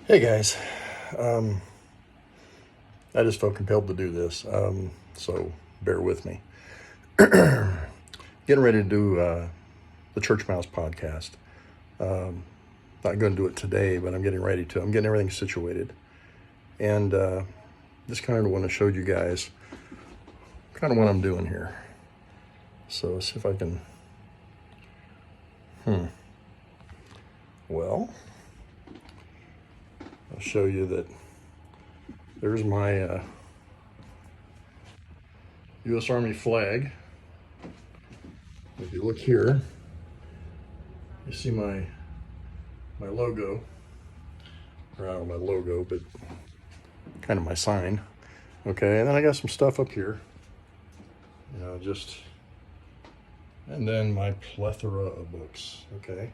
Hey guys, um, I just felt compelled to do this, so bear with me. Getting ready to do the Church Mouse podcast. Not going to do it today, but I'm getting ready to. I'm getting everything situated, and just kind of want to show you guys kind of what I'm doing here. So let's see if I can. Well, I'll show you that. There's my U.S. Army flag. If you look here, you see my logo, or I don't know my logo, but kind of my sign. Okay, and then I got some stuff up here, just, and then my plethora of books. Okay,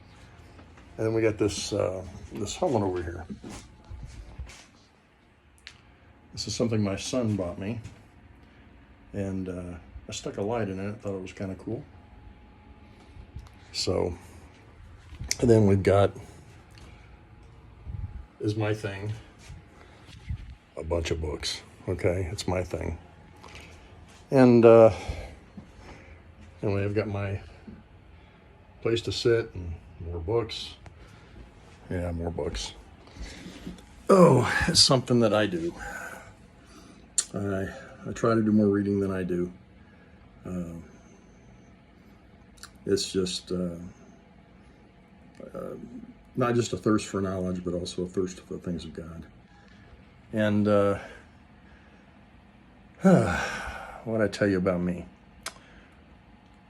and then we got this helmet over here. This is something my son bought me, and I stuck a light in it. Thought it was kind of cool. So, and then we've got is my thing. A bunch of books. Okay, it's my thing. And anyway, I've got my place to sit and more books. Yeah, more books. Oh, it's something that I do. I try to do more reading than I do. It's just not just a thirst for knowledge, but also a thirst for the things of God. And what I tell you about me?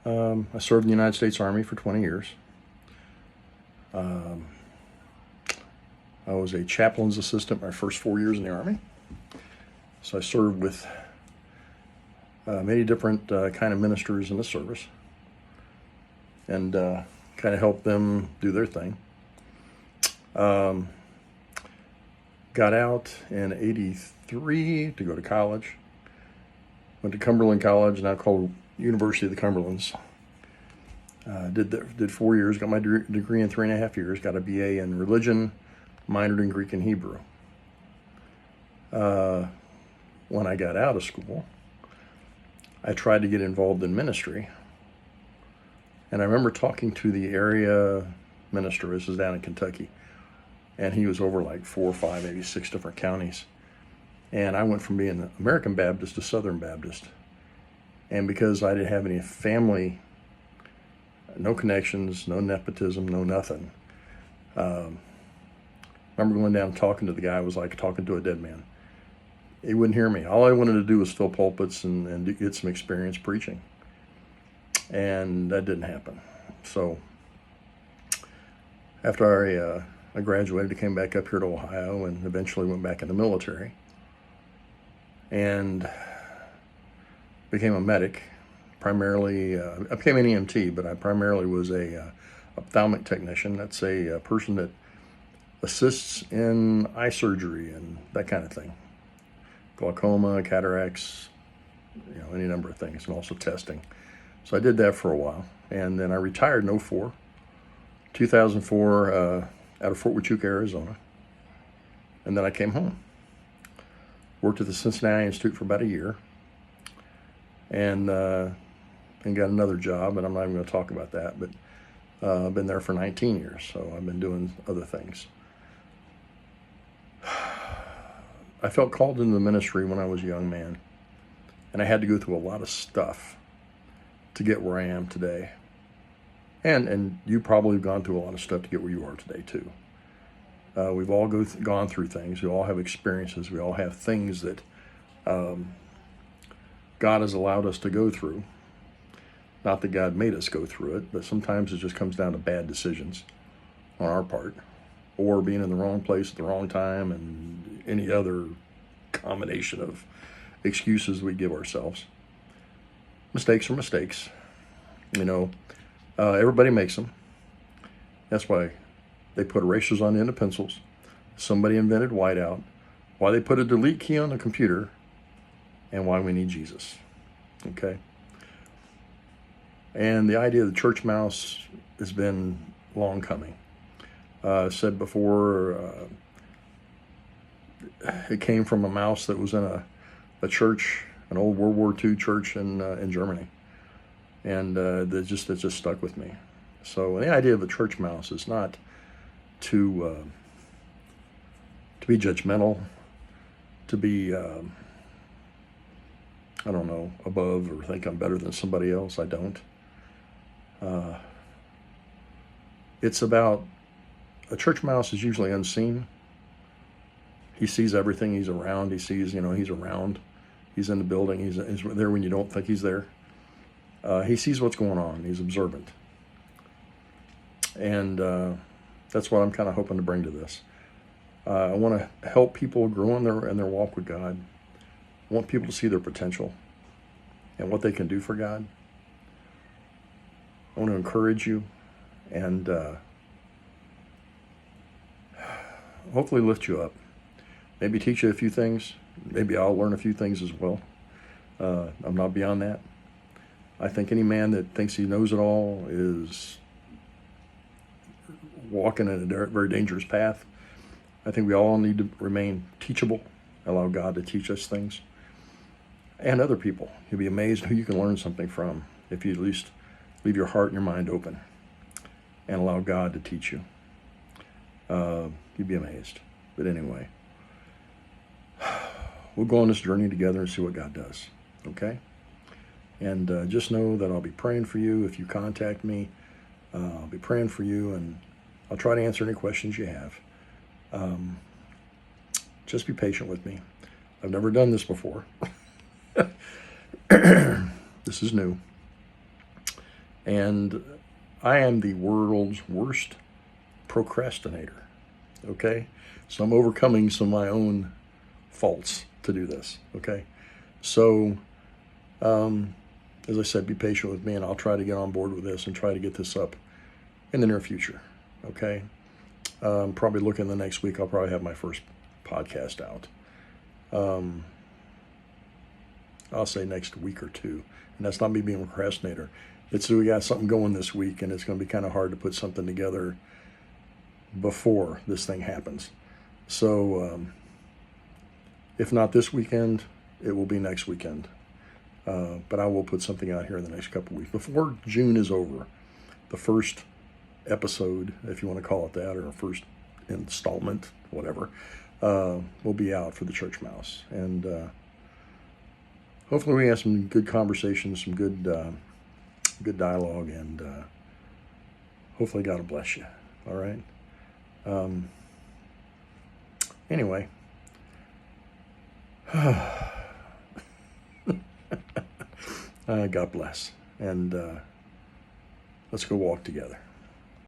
I served in the United States Army for 20 years. I was a chaplain's assistant my first 4 years in the Army. So I served with many different kind of ministers in the service, and kind of helped them do their thing. Got out in '83 to go to college. Went to Cumberland College, now called University of the Cumberlands. Did 4 years, got my degree in 3.5 years, got a BA in religion, minored in Greek and Hebrew. When I got out of school, I tried to get involved in ministry. And I remember talking to the area minister. This is down in Kentucky. And he was over like 4 or 5, maybe 6 different counties. And I went from being American Baptist to Southern Baptist. And because I didn't have any family, no connections, no nepotism, no nothing, I remember going down and talking to the guy. It was like talking to a dead man. He wouldn't hear me. All I wanted to do was fill pulpits and get some experience preaching. And that didn't happen. So after I graduated, I came back up here to Ohio and eventually went back in the military and became a medic. Primarily, I became an EMT, but I primarily was a ophthalmic technician. That's a person that assists in eye surgery and that kind of thing. Glaucoma, cataracts, any number of things, and also testing. So I did that for a while, and then I retired in 2004, out of Fort Huachuca, Arizona, and then I came home. Worked at the Cincinnati Institute for about a year, and got another job, and I'm not even going to talk about that, but I've been there for 19 years, so I've been doing other things. I felt called into the ministry when I was a young man, and I had to go through a lot of stuff to get where I am today. And you probably have gone through a lot of stuff to get where you are today too. We've all gone through things. We all have experiences. We all have things that God has allowed us to go through. Not that God made us go through it, but sometimes it just comes down to bad decisions on our part, or being in the wrong place at the wrong time, and any other combination of excuses we give ourselves. Mistakes are mistakes. Everybody makes them. That's why they put erasers on the end of pencils. Somebody invented whiteout. Why they put a delete key on the computer, and why we need Jesus. Okay? And the idea of the church mouse has been long coming. Said before, it came from a mouse that was in a church, an old World War II church in Germany, and that just stuck with me. So the idea of a church mouse is not to be judgmental, to be I don't know, above or think I'm better than somebody else. I don't. It's about, a church mouse is usually unseen. He sees everything. He's around. He sees, he's around. He's in the building. He's there when you don't think he's there. He sees what's going on. He's observant. And that's what I'm kind of hoping to bring to this. I want to help people grow in their walk with God. I want people to see their potential and what they can do for God. I want to encourage you and hopefully lift you up. Maybe teach you a few things. Maybe I'll learn a few things as well. I'm not beyond that. I think any man that thinks he knows it all is walking in a very dangerous path. I think we all need to remain teachable, allow God to teach us things, and other people. You'll be amazed who you can learn something from if you at least leave your heart and your mind open and allow God to teach you. You'd be amazed. But anyway, we'll go on this journey together and see what God does, okay? And just know that I'll be praying for you. If you contact me, I'll be praying for you, and I'll try to answer any questions you have. Just be patient with me. I've never done this before. This is new. And I am the world's worst procrastinator. Okay? So I'm overcoming some of my own faults to do this. Okay? So, as I said, be patient with me, and I'll try to get on board with this and try to get this up in the near future. Okay? Probably looking the next week, I'll probably have my first podcast out. I'll say next week or two. And that's not me being a procrastinator. It's we got something going this week, and it's going to be kind of hard to put something together before this thing happens. So if not this weekend, it will be next weekend. But I will put something out here in the next couple of weeks. Before June is over, the first episode, if you want to call it that, or a first installment, whatever, will be out for the Church Mouse. And hopefully we have some good conversations, some good dialogue, and hopefully God will bless you. All right? Anyway. God bless. And let's go walk together.